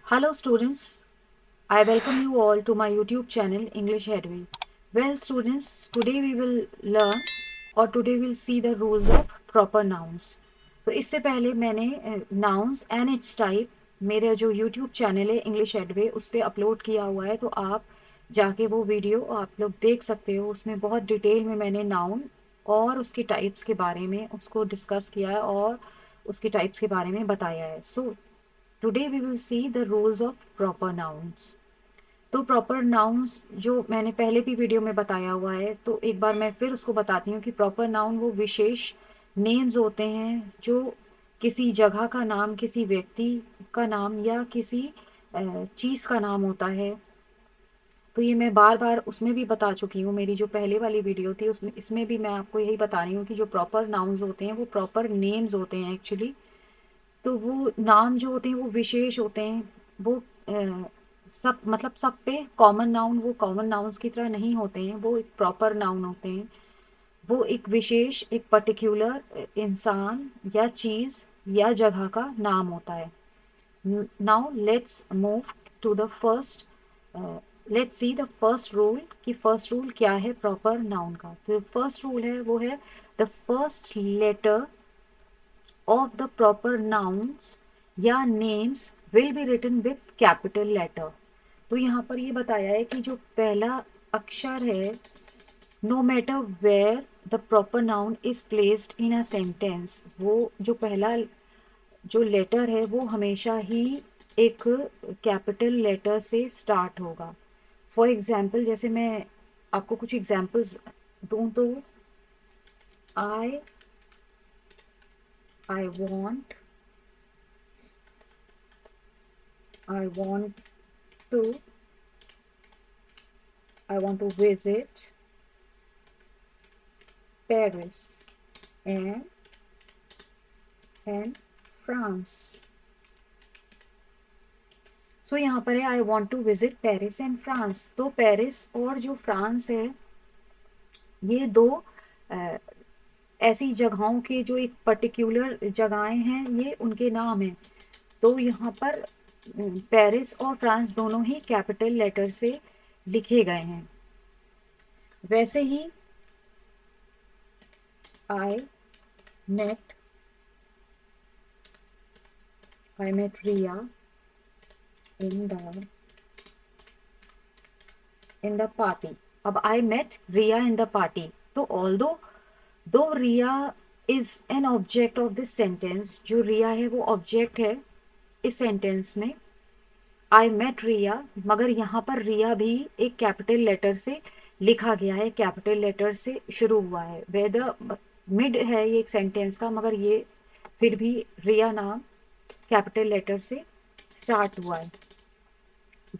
Hello students, I welcome you all to my YouTube channel English Headway. Well students, today we will learn or today we'll see the rules of proper nouns. तो इससे पहले मैंने nouns and its type मेरा जो YouTube channel है English headway उस पर upload किया हुआ है, तो आप जाके वो वीडियो आप लोग देख सकते हो। उसमें बहुत डिटेल में मैंने नाउन और उसके टाइप्स के बारे में उसको डिस्कस किया है और उसके टाइप्स के बारे में बताया है। So today we will see the rules of proper nouns. तो प्रॉपर नाउन्स जो मैंने पहले भी वीडियो में बताया हुआ है, तो एक बार मैं फिर उसको बताती हूँ कि प्रॉपर नाउन वो विशेष नेम्स होते हैं जो किसी जगह का नाम, किसी व्यक्ति का नाम या किसी चीज़ का नाम होता है। तो ये मैं बार बार उसमें भी बता चुकी हूँ, मेरी जो पहले वाली वीडियो थी उसमें इसमें भी मैं आपको यही बता रही हूँ कि जो प्रॉपर नाउन्स होते हैं वो प्रॉपर नेम्स होते हैं एक्चुअली। तो वो नाम जो होते हैं वो विशेष होते हैं। वो सब मतलब सब पे कॉमन नाउन वो कॉमन नाउन्स की तरह नहीं होते हैं, वो एक प्रॉपर नाउन होते हैं। वो एक विशेष एक पर्टिकुलर इंसान या चीज़ या जगह का नाम होता है। Now let's move to the first, let's see the first rule कि फर्स्ट रूल क्या है प्रॉपर नाउन का। तो फर्स्ट रूल है वो है the first letter of the proper nouns या names will be written with capital letter। तो यहाँ पर ये बताया है कि जो पहला अक्षर है, no matter where the proper noun is placed in a sentence, वो जो पहला जो लेटर है वो हमेशा ही एक कैपिटल लेटर से स्टार्ट होगा। फॉर एग्जाम्पल जैसे मैं आपको कुछ एग्जाम्पल्स दूँ तो I I want I want to I want to visit Paris and France। So यहाँ पर है I want to visit Paris and France. तो पेरिस और जो फ्रांस है ये दो अ, ऐसी जगहों के जो एक पर्टिकुलर जगहें हैं, ये उनके नाम हैं। तो यहाँ पर पेरिस और फ्रांस दोनों ही कैपिटल लेटर से लिखे गए हैं। वैसे ही I met Riya in the party। अब I met Ria in the party। तो दो Riya is an object of this sentence, जो रिया है वो ऑब्जेक्ट है इस सेंटेंस में। आई मेट रिया, मगर यहाँ पर रिया भी एक कैपिटल लेटर से लिखा गया है, कैपिटल लेटर से शुरू हुआ है। वे द मिड है ये एक सेंटेंस का, मगर ये फिर भी रिया नाम कैपिटल लेटर से स्टार्ट हुआ है।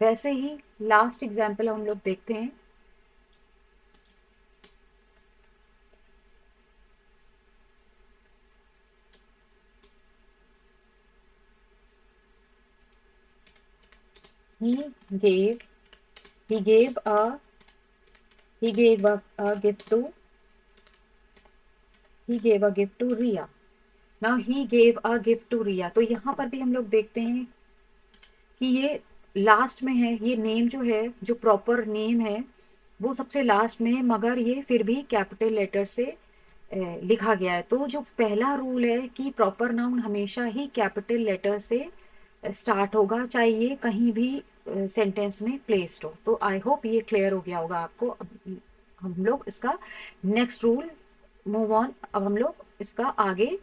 वैसे ही लास्ट एग्जाम्पल हम लोग देखते हैं। he gave he gave a a gift to he gave a gift to Ria। now he gave a gift to Ria। तो यहाँ पर भी हम लोग देखते हैं कि ये लास्ट में है, ये नेम जो है जो प्रॉपर नेम है वो सबसे लास्ट में है, मगर ये फिर भी कैपिटल लेटर से लिखा गया है। तो जो पहला रूल है कि प्रॉपर नाउन हमेशा ही कैपिटल लेटर से स्टार्ट होगा, चाहे ये कहीं भी सेंटेंस में प्लेस्ड हो। तो आई होप ये क्लियर हो गया होगा आपको। अब हम लोग इसका नेक्स्ट रूल मूव ऑन, अब हम लोग इसका आगे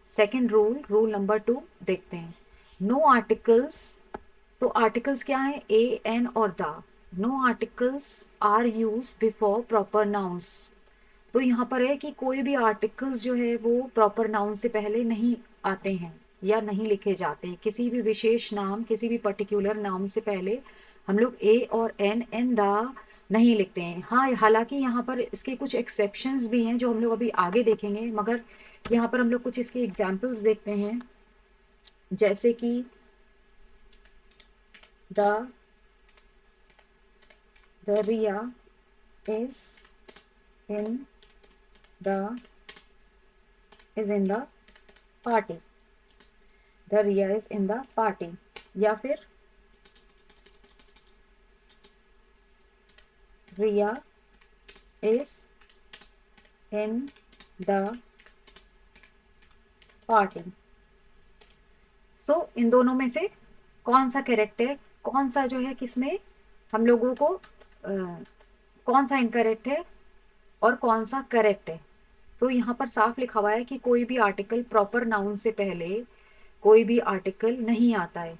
सेकंड रूल, रूल नंबर 2 देखते हैं। No articles. तो आर्टिकल्स क्या है, ए एन और the. No articles are use before proper nouns. तो यहाँ पर है कि कोई भी आर्टिकल्स जो है वो प्रॉपर नाउन से पहले नहीं आते हैं या नहीं लिखे जाते हैं। किसी भी विशेष नाम, किसी भी पर्टिकुलर नाम से पहले हम लोग ए और एन द नहीं लिखते हैं। हाँ, हालांकि यहाँ पर इसके कुछ एक्सेप्शंस भी हैं जो हम लोग अभी आगे देखेंगे, मगर यहाँ पर हम लोग कुछ इसके एग्जाम्पल्स देखते हैं। जैसे कि the Riya is in the party. The Riya is in the party. या फिर Riya is in the party. सो इन दोनों में से कौन सा करेक्ट है, कौन सा जो है किसमें हम लोगों को कौन सा इनकरेक्ट है और कौन सा करेक्ट है। तो यहाँ पर साफ लिखा हुआ है कि कोई भी आर्टिकल प्रॉपर नाउन से पहले कोई भी आर्टिकल नहीं आता है।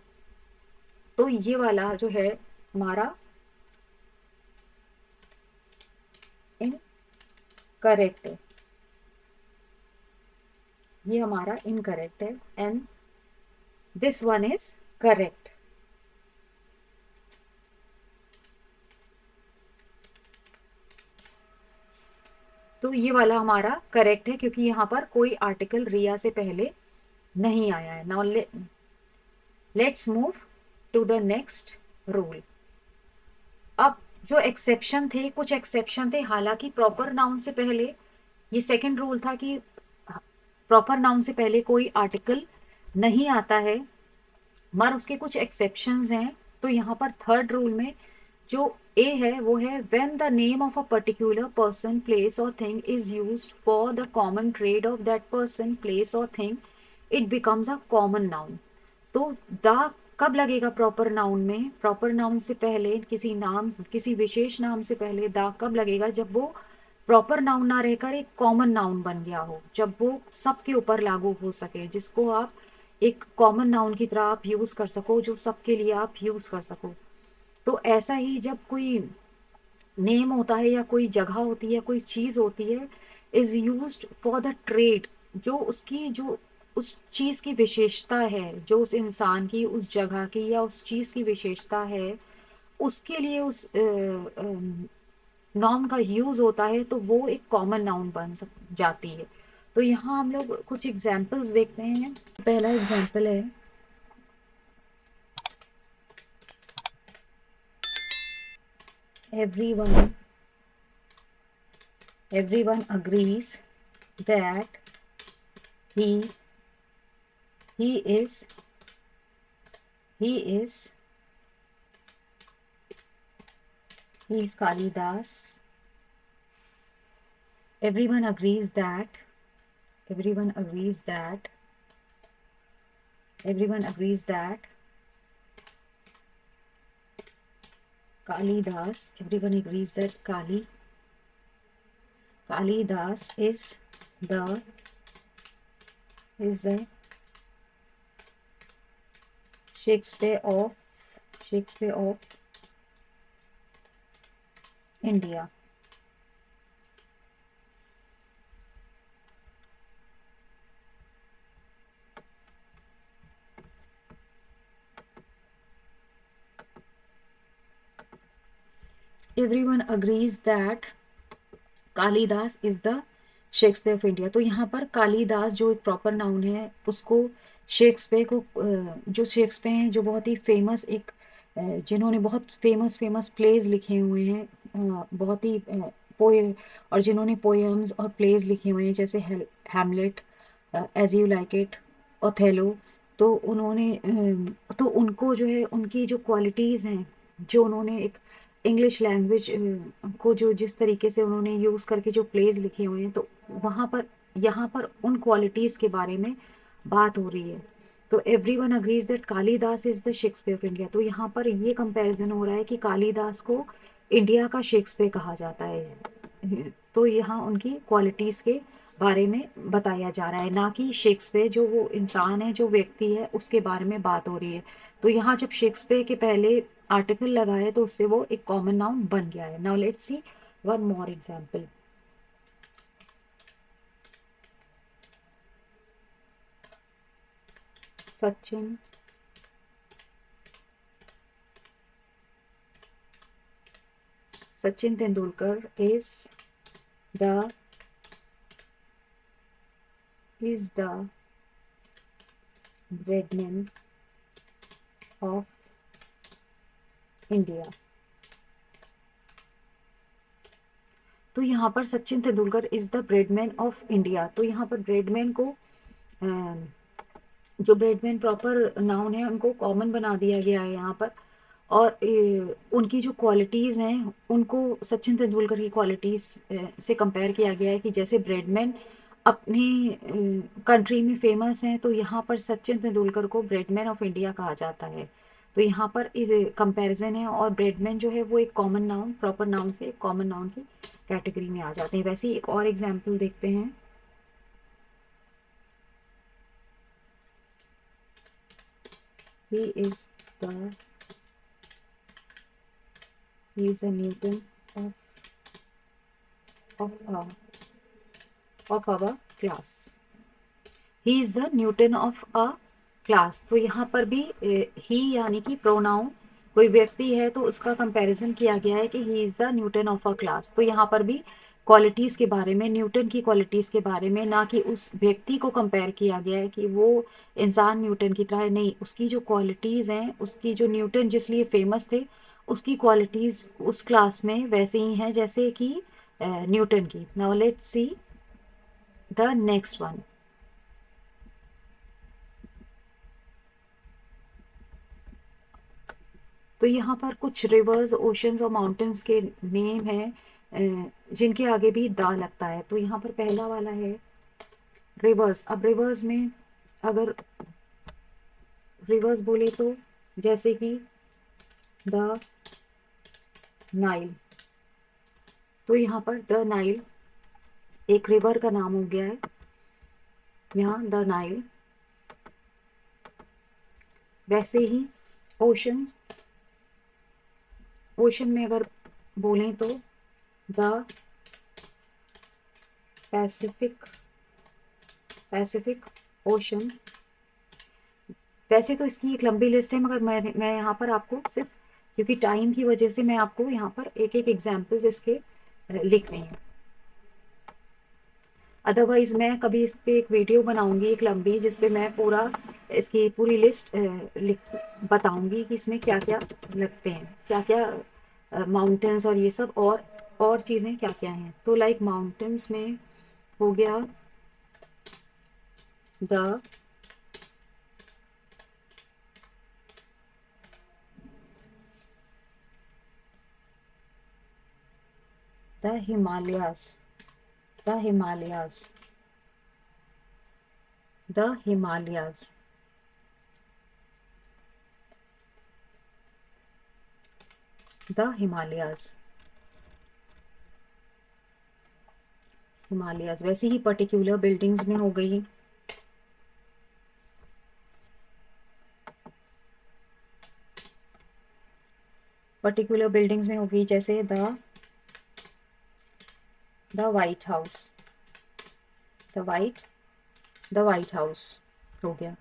तो ये वाला जो है हमारा इनकरेक्ट है, ये हमारा इनकरेक्ट है and this one is correct. तो ये वाला हमारा करेक्ट है क्योंकि यहाँ पर कोई आर्टिकल रिया से पहले नहीं आया है। Now let's move to the next rule. अब जो एक्सेप्शन थे, कुछ एक्सेप्शन थे, हालांकि प्रॉपर नाउन से पहले ये सेकंड रूल था कि प्रॉपर नाउन से पहले कोई आर्टिकल नहीं आता है, मगर उसके कुछ एक्सेप्शंस हैं। तो यहाँ पर थर्ड रूल में जो ए है वो है when the name of a particular person place और thing is used for the common trade of that person place और thing it becomes a common noun. तो द कब लगेगा प्रॉपर नाउन में, प्रॉपर नाउन से पहले किसी नाम, किसी विशेष नाम से पहले द कब लगेगा, जब वो प्रॉपर नाउन ना रहकर एक कॉमन नाउन बन गया हो, जब वो सबके ऊपर लागू हो सके, जिसको आप एक कॉमन नाउन की तरह आप यूज कर सको, जो सबके लिए आप यूज कर सको। तो ऐसा ही जब कोई नेम होता है या कोई जगह होती है, कोई चीज होती है, is used for the trade, जो उसकी जो उस चीज की विशेषता है, जो उस इंसान की, उस जगह की या उस चीज की विशेषता है, उसके लिए उस नाउन का यूज होता है, तो वो एक कॉमन नाउन बन सक जाती है। तो यहाँ हम लोग कुछ एग्जाम्पल्स देखते हैं। पहला एग्जाम्पल है everyone everyone agrees that he he is he is he is Kalidas. Everyone agrees that everyone agrees that everyone agrees that Kalidas, everyone agrees that Kalidas is the Shakespeare of India. Everyone agrees that Kalidas is the Shakespeare of India. तो यहाँ पर कालिदास जो एक proper noun है, उसको Shakespeare को जो Shakespeare हैं, जो बहुत ही फेमस एक जिन्होंने बहुत फेमस फेमस प्लेज लिखे हुए हैं, बहुत ही पोए, और जिन्होंने पोएम्स और प्लेज लिखे हुए हैं, जैसे Hamlet, as you like it, Othello. तो उन्होंने तो उनको जो है, उनकी जो क्वालिटीज़ हैं, जो उन्होंने एक इंग्लिश लैंग्वेज को जो जिस तरीके से उन्होंने यूज़ करके जो प्लेज लिखे हुए हैं, तो वहाँ पर यहाँ पर उन क्वालिटीज़ के बारे में बात हो रही है। तो everyone agrees that Kalidas is the Shakespeare of India. तो यहाँ पर ये कंपैरिजन हो रहा है कि कालिदास को इंडिया का शेक्सपियर कहा जाता है। तो यहाँ उनकी क्वालिटीज़ के बारे में बताया जा रहा है, ना कि शेक्सपियर जो वो इंसान है, जो व्यक्ति है, उसके बारे में बात हो रही है। तो यहाँ जब शेक्सपियर के पहले आर्टिकल लगा है, तो उससे वो एक कॉमन नाउन बन गया है। Now let's see one more example. Sachin Tendulkar is the breadman of India. तो यहाँ पर Sachin Tendulkar is the Bradman of India. तो यहाँ पर ब्रेडमैन को जो ब्रेडमैन प्रॉपर नाउन है, उनको कॉमन बना दिया गया है यहाँ पर। और उनकी जो क्वालिटीज़ हैं उनको सचिन तेंदुलकर की क्वालिटीज़ से कंपेयर किया गया है कि जैसे ब्रेडमैन अपनी कंट्री में फेमस हैं, तो यहाँ पर सचिन तेंदुलकर को ब्रेडमैन ऑफ इंडिया कहा जाता है। तो यहाँ पर कंपैरिजन है, और ब्रेडमैन जो है वो एक कॉमन नाउन, प्रॉपर नाउन से एक कॉमन नाउन की कैटेगरी में आ जाते हैं। वैसे ही एक और एग्जाम्पल देखते हैं। He is the he is a Newton of of our of our class. He is the Newton of a class. तो यहाँ पर भी ही यानी कि प्रोनाउन, कोई व्यक्ति है तो उसका कंपैरिजन किया गया है कि he is the Newton of a class. तो यहाँ पर भी क्वालिटीज़ के बारे में, न्यूटन की क्वालिटीज़ के बारे में, ना कि उस व्यक्ति को कंपेयर किया गया है कि वो इंसान न्यूटन की तरह है, नहीं, उसकी जो क्वालिटीज़ हैं, उसकी जो न्यूटन जिस लिए फेमस थे, उसकी क्वालिटीज़ उस क्लास में वैसे ही हैं जैसे कि न्यूटन की। Now let's see the next one. तो यहाँ पर कुछ रिवर्स, ओशंस और माउंटेन्स के नेम हैं जिनके आगे भी दा लगता है। तो यहाँ पर पहला वाला है रिवर्स। अब रिवर्स में अगर रिवर्स बोले तो जैसे कि द नाइल। तो यहाँ पर द नाइल एक रिवर का नाम हो गया है, यहाँ द नाइल। वैसे ही ओशन, ओशन में अगर बोलें तो द पैसिफिक, पैसिफिक ओशन। वैसे तो इसकी एक लंबी लिस्ट है, मगर मैं यहाँ पर आपको सिर्फ, क्योंकि टाइम की वजह से मैं आपको यहाँ पर एक एक एग्जाम्पल्स इसके लिख रही हूँ। अदरवाइज मैं कभी इस पे एक वीडियो बनाऊंगी एक लंबी, जिसपे मैं पूरा इसकी पूरी लिस्ट लिख बताऊंगी कि इसमें क्या क्या लगते हैं, क्या क्या माउंटेन्स और ये सब, और चीज़ें क्या क्या हैं। तो लाइक माउंटेन्स में हो गया the the Himalayas, the Himalayas, the Himalayas, the Himalayas, Himalayas. वैसे ही पर्टिकुलर बिल्डिंग्स में हो गई पर्टिकुलर बिल्डिंग्स में हो गई जैसे the white house, the white house हो गया।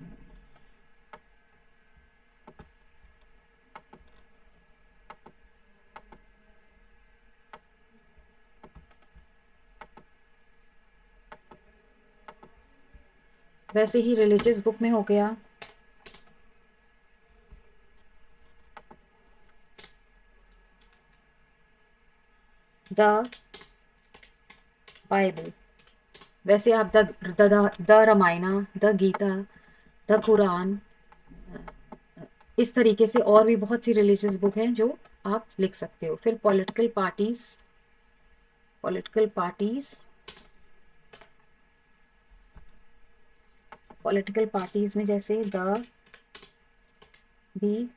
वैसे ही रिलीजियस बुक में हो गया द बाइबल। वैसे आप the Ramayana, the Gita, the Quran, इस तरीके से और भी बहुत सी रिलीजियस बुक हैं जो आप लिख सकते हो। फिर political parties, political parties, political parties में जैसे बी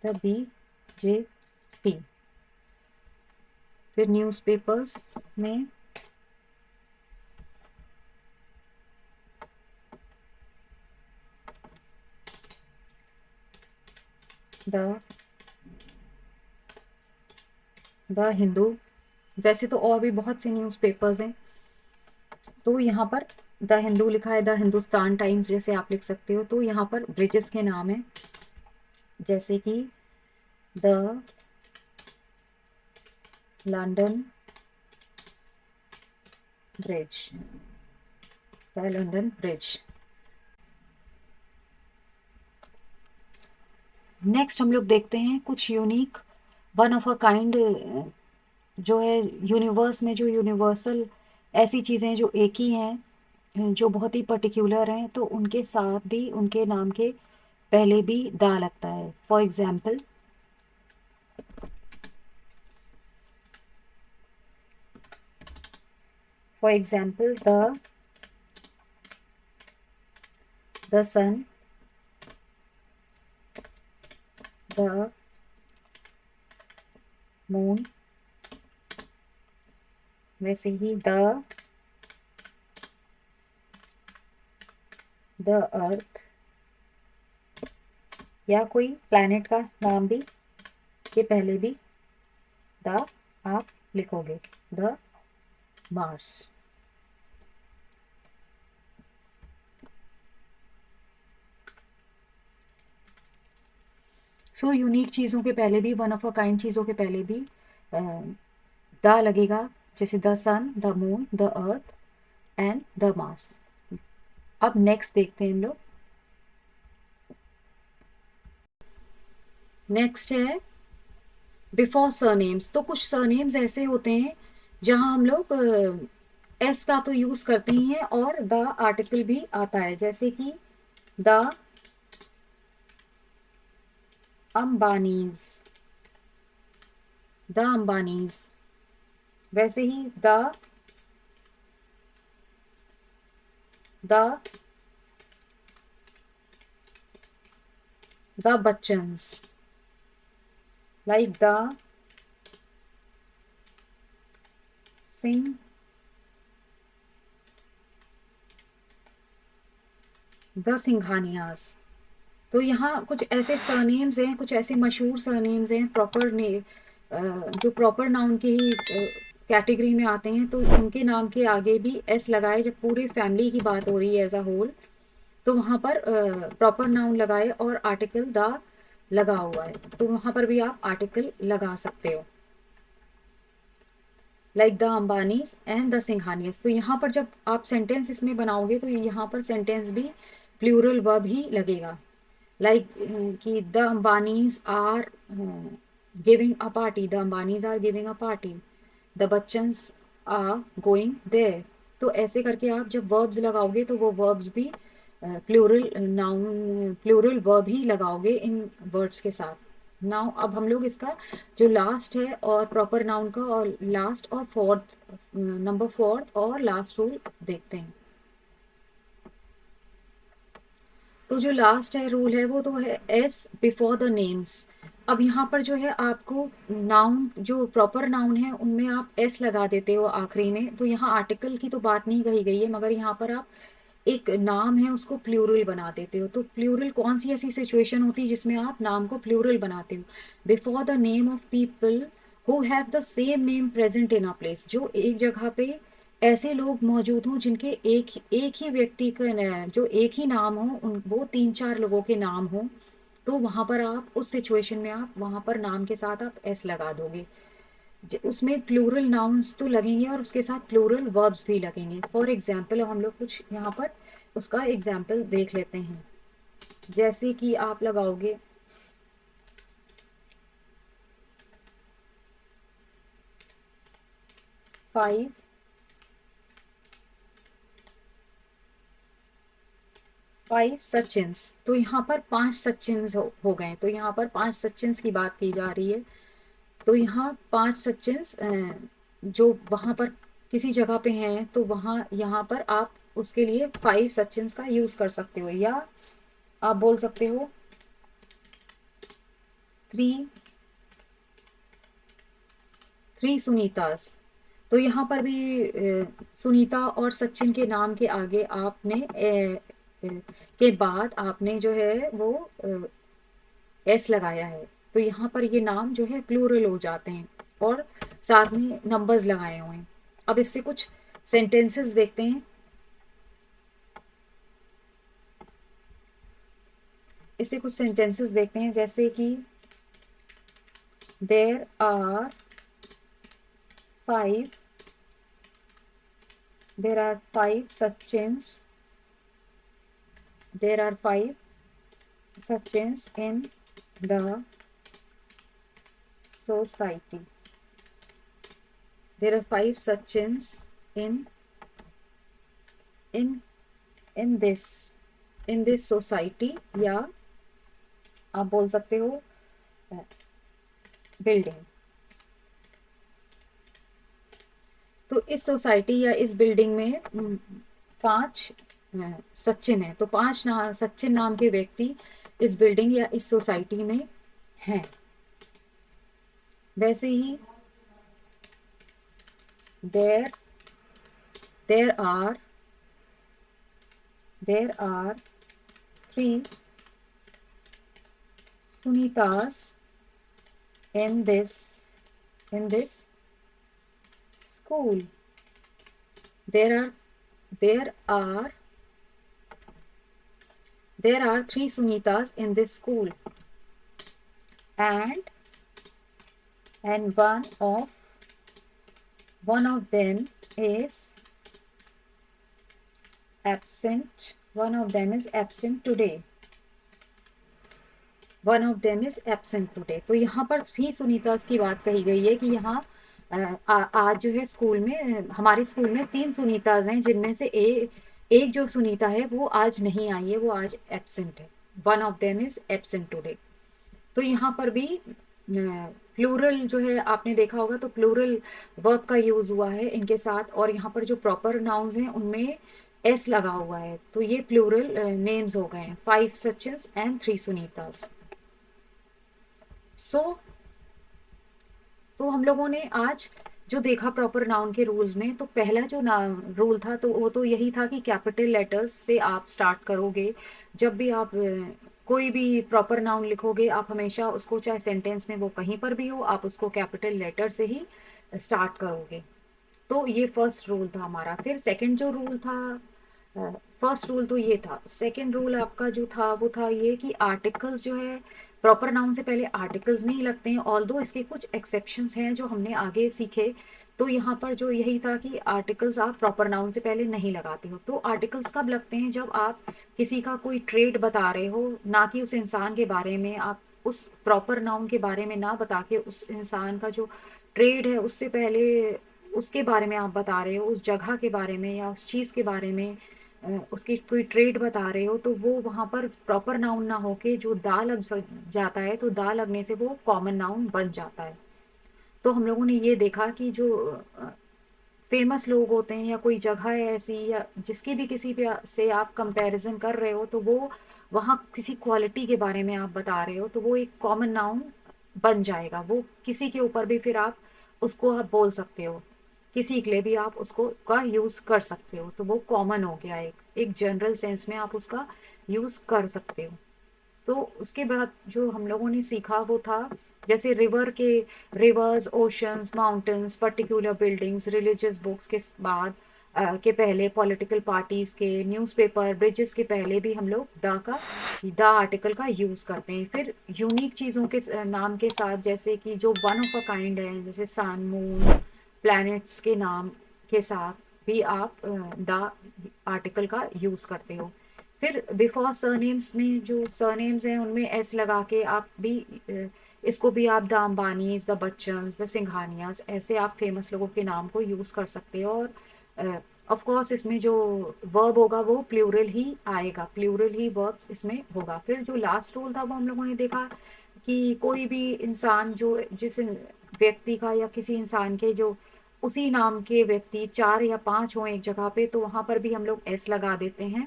द BJP। फिर न्यूज़पेपर्स में द हिंदू। वैसे तो और भी बहुत से न्यूज़पेपर्स हैं, तो यहाँ पर द हिंदू लिखा है, द हिंदुस्तान टाइम्स जैसे आप लिख सकते हो। तो यहाँ पर ब्रिजेस के नाम हैं जैसे कि the London bridge, the London bridge. Next हम लोग देखते हैं कुछ unique, one of a kind, जो है यूनिवर्स में जो यूनिवर्सल ऐसी चीज़ें जो एक ही हैं, जो बहुत ही पर्टिकुलर हैं, तो उनके साथ भी उनके नाम के पहले भी दा लगता है। For example, the sun, the moon, वैसे ही द अर्थ, या कोई प्लैनेट का नाम भी के पहले भी द आप लिखोगे, द मार्स। सो यूनिक चीज़ों के पहले भी, वन ऑफ अ काइंड चीज़ों के पहले भी द लगेगा, जैसे the sun, the moon, the earth and the Mars. अब नेक्स्ट देखते हैं हम लोग। नेक्स्ट है बिफोर सरनेम्स। तो कुछ सरनेम्स ऐसे होते हैं जहां हम लोग एस का तो यूज करते ही हैं और द आर्टिकल भी आता है, जैसे कि द अंबानीज, द अंबानीज। वैसे ही the the Bachchans, like the Singh, the Singhanias. तो यहाँ कुछ ऐसे सरनेम्स हैं, कुछ ऐसे मशहूर सरनेम्स हैं प्रॉपर ने जो प्रॉपर नाउन के ही कैटेगरी में आते हैं, तो उनके नाम के आगे भी एस लगाए जब पूरे फैमिली की बात हो रही है एज अ होल, तो वहाँ पर प्रॉपर नाउन लगाए और आर्टिकल द लगा हुआ है, तो वहाँ पर भी आप आर्टिकल लगा सकते हो, like the Ambanis and the Singhanias. तो यहाँ पर जब आप सेंटेंस इसमें बनाओगे तो यहाँ पर सेंटेंस भी प्लूरल वर्ब ही लगेगा, लाइक कि the Ambanis are giving a party, the Ambanis are giving a party, the Bachchans are going there. तो ऐसे करके आप जब वर्ब्स लगाओगे तो वो वर्ब्स भी प्लूरल नाउन, प्लूरल वर्ब ही लगाओगे इन वर्ड्स के साथ। नाउ अब हम लोग इसका जो लास्ट है और प्रॉपर नाउन का और लास्ट और फोर्थ, नंबर फोर्थ और लास्ट रूल देखते हैं। तो जो लास्ट है रूल है वो तो है एस बिफोर द नेम्स। अब यहाँ पर जो है आपको नाउन, जो प्रॉपर नाउन है उनमें आप एस लगा देते हो आखिरी में, तो यहाँ आर्टिकल की तो बात नहीं कही गई है, मगर यहाँ पर आप एक नाम है उसको प्लूरल बना देते हो। तो प्लूरल कौन सी ऐसी सिचुएशन होती है जिसमें आप नाम को प्लूरल बनाते हो? Before the name of people who have the same name present in a place, जो एक जगह पे ऐसे लोग मौजूद हों जिनके एक ही व्यक्ति का जो एक ही नाम हो, उन वो तीन चार लोगों के नाम हो, तो वहां पर आप उस सिचुएशन में आप वहां पर नाम के साथ आप एस लगा दोगे। उसमें प्लूरल नाउन्स तो लगेंगे और उसके साथ प्लूरल वर्ब्स भी लगेंगे। फॉर एग्जाम्पल हम लोग कुछ यहाँ पर उसका एग्जाम्पल देख लेते हैं, जैसे कि आप लगाओगे 5 सचिन्स। तो यहाँ पर 5 सचिन्स हो गए, तो यहाँ पर 5 सचिन्स की बात की जा रही है। तो यहाँ 5 सचिन्स जो वहां पर किसी जगह पे हैं, तो वहां यहाँ पर आप उसके लिए 5 सचिन्स का यूज कर सकते हो, या आप बोल सकते हो 3 सुनीतास। तो यहाँ पर भी सुनीता और सचिन के नाम के आगे आपने के बाद आपने जो है वो एस लगाया है, तो यहाँ पर ये नाम जो है प्लूरल हो जाते हैं और साथ में नंबर्स लगाए हुए हैं। अब इससे कुछ सेंटेंसेस देखते हैं। जैसे कि there are 5 Sachins, there are 5 Sachins in the society. There are 5 Sachins in in in this society, या आप बोल सकते हो बिल्डिंग। तो इस सोसाइटी या इस बिल्डिंग में 5 सचिन है, तो 5 सचिन नाम के व्यक्ति इस बिल्डिंग या इस सोसाइटी में हैं। वैसे ही there there are there are 3 Sunitas in this school. There are there are there are 3 Sunitas in this school, and and one of them is absent. One of them is absent today. One of them is absent today. तो यहाँ पर 3 सुनीतास की बात कही गई है कि यहाँ आज जो है स्कूल में, हमारे स्कूल में 3 सुनीताज हैं, जिनमें से एक जो सुनीता है वो आज नहीं आई है, वो आज एब्सेंट है। One of them is absent today. तो यहाँ पर भी प्लूरल जो है आपने देखा होगा, तो प्लूरल वर्ब का यूज हुआ है इनके साथ, और यहाँ पर जो प्रॉपर नाउन्स हैं उनमें एस लगा हुआ है। तो ये प्लूरल नेम्स हो गए हैं, 5 सचिन्स एंड 3 सुनीतास। सो तो हम लोगों ने आज जो देखा प्रॉपर नाउन के रूल्स में, तो पहला जो रूल था तो वो तो यही था कि कैपिटल लेटर्स से आप स्टार्ट करोगे। जब भी आप कोई भी प्रॉपर नाउन लिखोगे, आप हमेशा उसको, चाहे सेंटेंस में वो कहीं पर भी हो, आप उसको कैपिटल लेटर से ही स्टार्ट करोगे। तो ये फर्स्ट रूल था हमारा। फिर सेकंड जो रूल था, फर्स्ट रूल तो ये था। सेकंड रूल आपका जो था वो था ये कि आर्टिकल्स जो है, प्रॉपर नाउन से पहले आर्टिकल्स नहीं लगते हैं, ऑल्दो इसके कुछ एक्सेप्शंस हैं जो हमने आगे सीखे। तो यहाँ पर जो यही था कि आर्टिकल्स आप प्रॉपर नाउन से पहले नहीं लगाते हो। तो आर्टिकल्स कब लगते हैं? जब आप किसी का कोई ट्रेड बता रहे हो, ना कि उस इंसान के बारे में। आप उस प्रॉपर नाउन के बारे में ना बता के उस इंसान का जो ट्रेड है उससे पहले उसके बारे में आप बता रहे हो, उस जगह के बारे में या उस चीज़ के बारे में उसकी कोई ट्रेड बता रहे हो, तो वो वहाँ पर प्रॉपर नाउन ना होके जो दा लग जाता है, तो दा लगने से वो कॉमन नाउन बन जाता है। तो हम लोगों ने ये देखा कि जो फेमस लोग होते हैं या कोई जगह है ऐसी, या जिसकी भी किसी पे से आप कंपैरिजन कर रहे हो, तो वो वहाँ किसी क्वालिटी के बारे में आप बता रहे हो, तो वो एक कॉमन नाउन बन जाएगा। वो किसी के ऊपर भी फिर आप उसको आप बोल सकते हो, किसी के लिए भी आप उसको का यूज़ कर सकते हो, तो वो कॉमन हो गया। एक जनरल सेंस में आप उसका यूज़ कर सकते हो। तो उसके बाद जो हम लोगों ने सीखा वो था, जैसे reverse, oceans, mountains, particular buildings, religious books के बाद के पहले, पॉलिटिकल पार्टीज के, न्यूज़पेपर, ब्रिजेस के पहले भी हम लोग द आर्टिकल का यूज़ करते हैं। फिर यूनिक चीज़ों के नाम के साथ, जैसे कि जो वन ऑफ अ काइंड है, जैसे सन, मून, प्लैनेट्स के नाम के साथ भी आप द आर्टिकल का यूज़ करते हो। फिर बिफोर सरनेम्स में जो सरनेम्स हैं उनमें एस लगा के आप भी इसको भी आप the Ambanis, the Bachchans, the Singhanias, ऐसे आप फेमस लोगों के नाम को यूज़ कर सकते हो। और ऑफ कोर्स इसमें जो वर्ब होगा वो प्लूरल ही आएगा, प्लूरल ही वर्ब्स इसमें होगा। फिर जो लास्ट रूल था वो हम लोगों ने देखा कि कोई भी इंसान जो, जिस व्यक्ति का या किसी इंसान के जो उसी नाम के व्यक्ति 4 या 5 हों एक जगह पे, तो वहाँ पर भी हम लोग एस लगा देते हैं,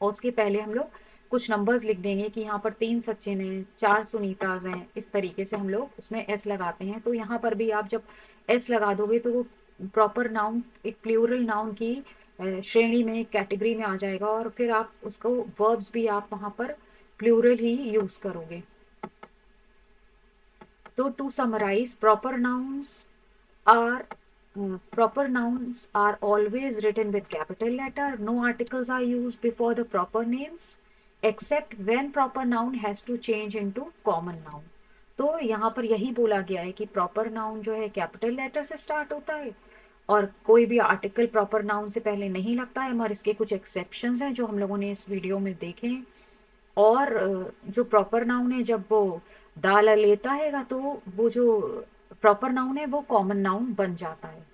और उसके पहले हम लोग कुछ नंबर्स लिख देंगे कि यहाँ पर 3 सचिन हैं, 4 सुनीताज हैं। इस तरीके से हम लोग उसमें एस लगाते हैं। तो यहाँ पर भी आप जब एस लगा दोगे तो वो प्रॉपर नाउन एक प्लूरल नाउन की श्रेणी में, कैटेगरी में आ जाएगा, और फिर आप उसको वर्ब्स भी आप वहाँ पर प्लूरल ही यूज करोगे। तो to summarise, are proper nouns are always written with capital letter. No articles are used before the proper names except when proper noun has to change into common noun. तो यहाँ पर यही बोला गया है कि प्रॉपर नाउन जो है कैपिटल लेटर से स्टार्ट होता है, और कोई भी आर्टिकल प्रॉपर नाउन से पहले नहीं लगता है, मगर इसके कुछ एक्सेप्शंस हैं जो हम लोगों ने इस वीडियो में देखे हैं। और जो प्रॉपर नाउन है जब वो दाल लेता है तो वो जो प्रॉपर नाउन है वो कॉमन नाउन बन जाता है।